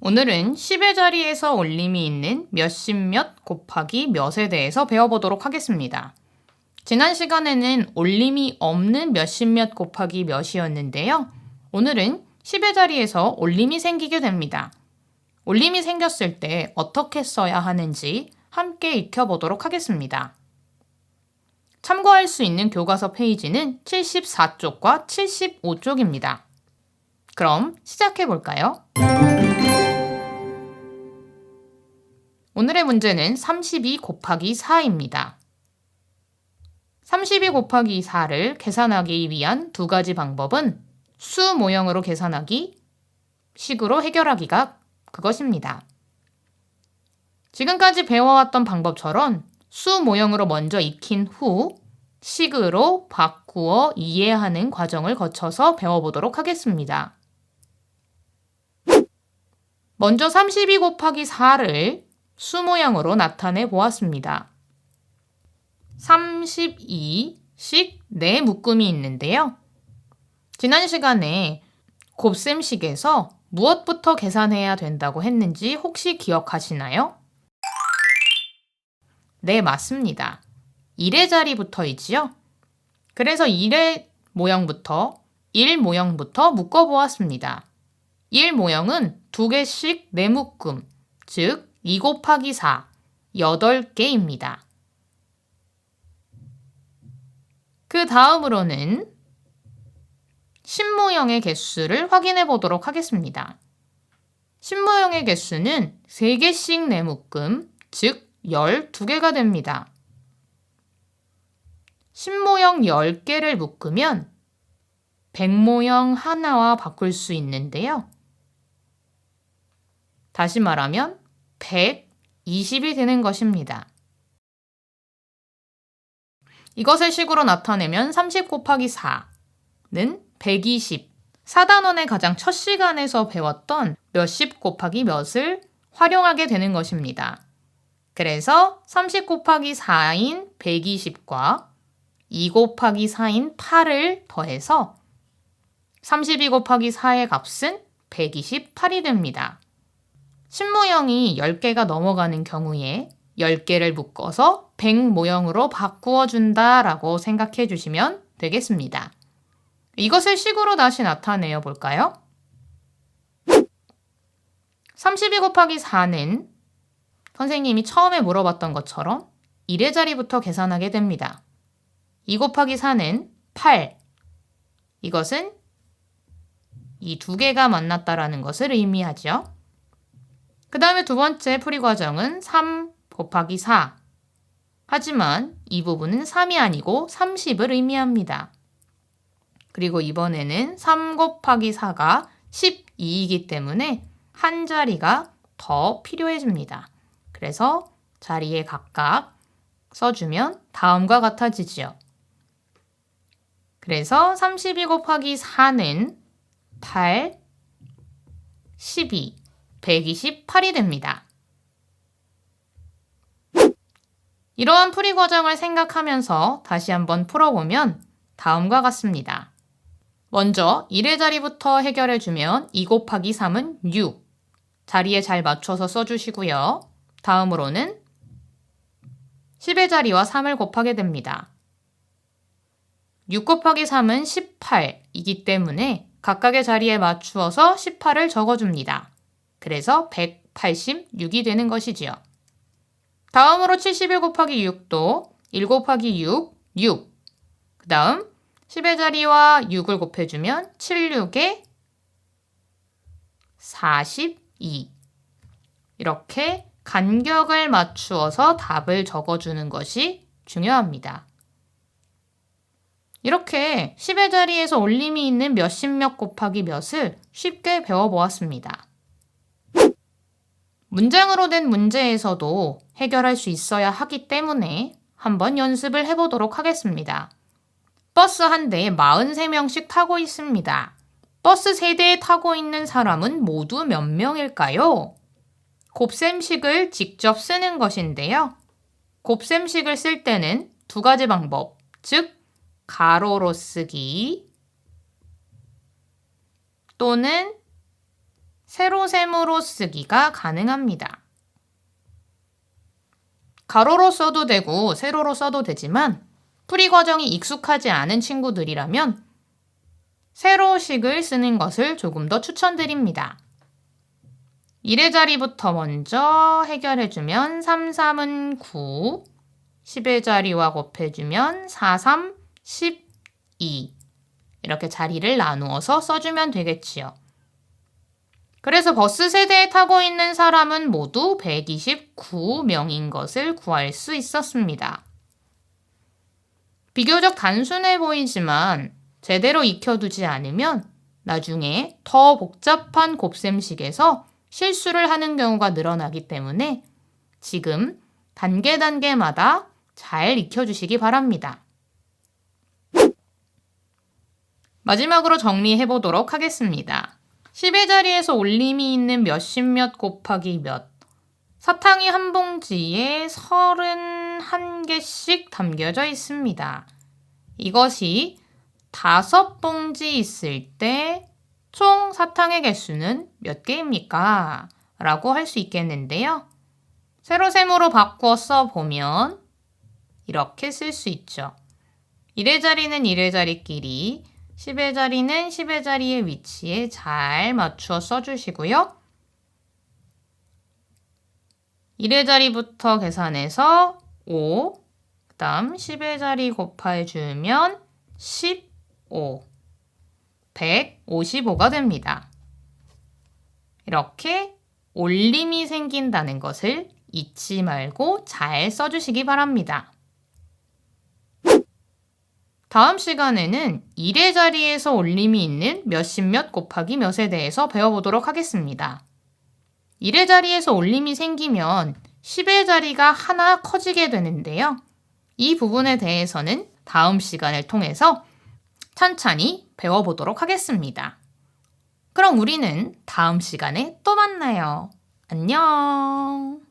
오늘은 10의 자리에서 올림이 있는 몇십 몇 곱하기 몇에 대해서 배워보도록 하겠습니다. 지난 시간에는 올림이 없는 몇십 몇 곱하기 몇이었는데요. 오늘은 10의 자리에서 올림이 생기게 됩니다. 올림이 생겼을 때 어떻게 써야 하는지 함께 익혀보도록 하겠습니다. 참고할 수 있는 교과서 페이지는 74쪽과 75쪽입니다. 그럼 시작해볼까요? 오늘의 문제는 32 곱하기 4입니다. 32 곱하기 4를 계산하기 위한 두 가지 방법은 수 모형으로 계산하기, 식으로 해결하기가 그것입니다. 지금까지 배워왔던 방법처럼 수 모형으로 먼저 익힌 후 식으로 바꾸어 이해하는 과정을 거쳐서 배워보도록 하겠습니다. 먼저 32 곱하기 4를 수 모양으로 나타내 보았습니다. 32씩 네 묶음이 있는데요. 지난 시간에 곱셈식에서 무엇부터 계산해야 된다고 했는지 혹시 기억하시나요? 네, 맞습니다. 1의 자리부터이지요. 그래서 1의 모형부터 1 모형부터 묶어보았습니다. 1 모형은 2개씩 4묶음, 즉 2 곱하기 4, 8개입니다. 그 다음으로는 10모형의 개수를 확인해 보도록 하겠습니다. 10모형의 개수는 3개씩 4묶음, 즉 12개가 됩니다. 10모형 10개를 묶으면 100모형 하나와 바꿀 수 있는데요. 다시 말하면 120이 되는 것입니다. 이것을 식으로 나타내면 30 곱하기 4는 120. 4단원의 가장 첫 시간에서 배웠던 몇십 곱하기 몇을 활용하게 되는 것입니다. 그래서 30 곱하기 4인 120과 2 곱하기 4인 8을 더해서 32 곱하기 4의 값은 128이 됩니다. 10모형이 10개가 넘어가는 경우에 10개를 묶어서 100모형으로 바꾸어 준다라고 생각해 주시면 되겠습니다. 이것을 식으로 다시 나타내어 볼까요? 32 곱하기 4는 선생님이 처음에 물어봤던 것처럼 1의 자리부터 계산하게 됩니다. 2 곱하기 4는 8. 이것은 이 두 개가 만났다라는 것을 의미하죠. 그 다음에 두 번째 풀이 과정은 3 곱하기 4. 하지만 이 부분은 3이 아니고 30을 의미합니다. 그리고 이번에는 3 곱하기 4가 12이기 때문에 한 자리가 더 필요해집니다. 그래서 자리에 각각 써주면 다음과 같아지죠. 그래서 32 곱하기 4는 8, 12, 128이 됩니다. 이러한 풀이 과정을 생각하면서 다시 한번 풀어보면 다음과 같습니다. 먼저 1의 자리부터 해결해주면 2 곱하기 3은 6. 자리에 잘 맞춰서 써주시고요. 다음으로는 10의 자리와 3을 곱하게 됩니다. 6 곱하기 3은 18이기 때문에 각각의 자리에 맞추어서 18을 적어줍니다. 그래서 186이 되는 것이지요. 다음으로 71 곱하기 6도 1 곱하기 6, 6. 그 다음 10의 자리와 6을 곱해주면 76에 42. 이렇게 간격을 맞추어서 답을 적어주는 것이 중요합니다. 이렇게 10의 자리에서 올림이 있는 몇십 몇 곱하기 몇을 쉽게 배워보았습니다. 문장으로 된 문제에서도 해결할 수 있어야 하기 때문에 한번 연습을 해보도록 하겠습니다. 버스 한 대에 43명씩 타고 있습니다. 버스 3대에 타고 있는 사람은 모두 몇 명일까요? 곱셈식을 직접 쓰는 것인데요. 곱셈식을 쓸 때는 두 가지 방법, 즉 가로로 쓰기 또는 세로셈으로 쓰기가 가능합니다. 가로로 써도 되고 세로로 써도 되지만 풀이 과정이 익숙하지 않은 친구들이라면 세로식을 쓰는 것을 조금 더 추천드립니다. 1의 자리부터 먼저 해결해주면 3, 3은 9, 10의 자리와 곱해주면 4, 3, 12 이렇게 자리를 나누어서 써주면 되겠지요. 그래서 버스 세대에 타고 있는 사람은 모두 129명인 것을 구할 수 있었습니다. 비교적 단순해 보이지만 제대로 익혀두지 않으면 나중에 더 복잡한 곱셈식에서 실수를 하는 경우가 늘어나기 때문에 지금 단계마다 잘 익혀주시기 바랍니다. 마지막으로 정리해 보도록 하겠습니다. 10의 자리에서 올림이 있는 몇십몇 곱하기 몇. 사탕이 한 봉지에 31개씩 담겨져 있습니다. 이것이 5봉지 있을 때 총 사탕의 개수는 몇 개입니까? 라고 할 수 있겠는데요. 세로셈으로 바꾸어 써보면 이렇게 쓸 수 있죠. 1의 자리는 1의 자리끼리, 10의 자리는 10의 자리의 위치에 잘 맞추어 써주시고요. 1의 자리부터 계산해서 5, 그 다음 10의 자리 곱해주면 15, 155가 됩니다. 이렇게 올림이 생긴다는 것을 잊지 말고 잘 써주시기 바랍니다. 다음 시간에는 1의 자리에서 올림이 있는 몇십몇 곱하기 몇에 대해서 배워보도록 하겠습니다. 1의 자리에서 올림이 생기면 10의 자리가 하나 커지게 되는데요. 이 부분에 대해서는 다음 시간을 통해서 천천히 배워보도록 하겠습니다. 그럼 우리는 다음 시간에 또 만나요. 안녕!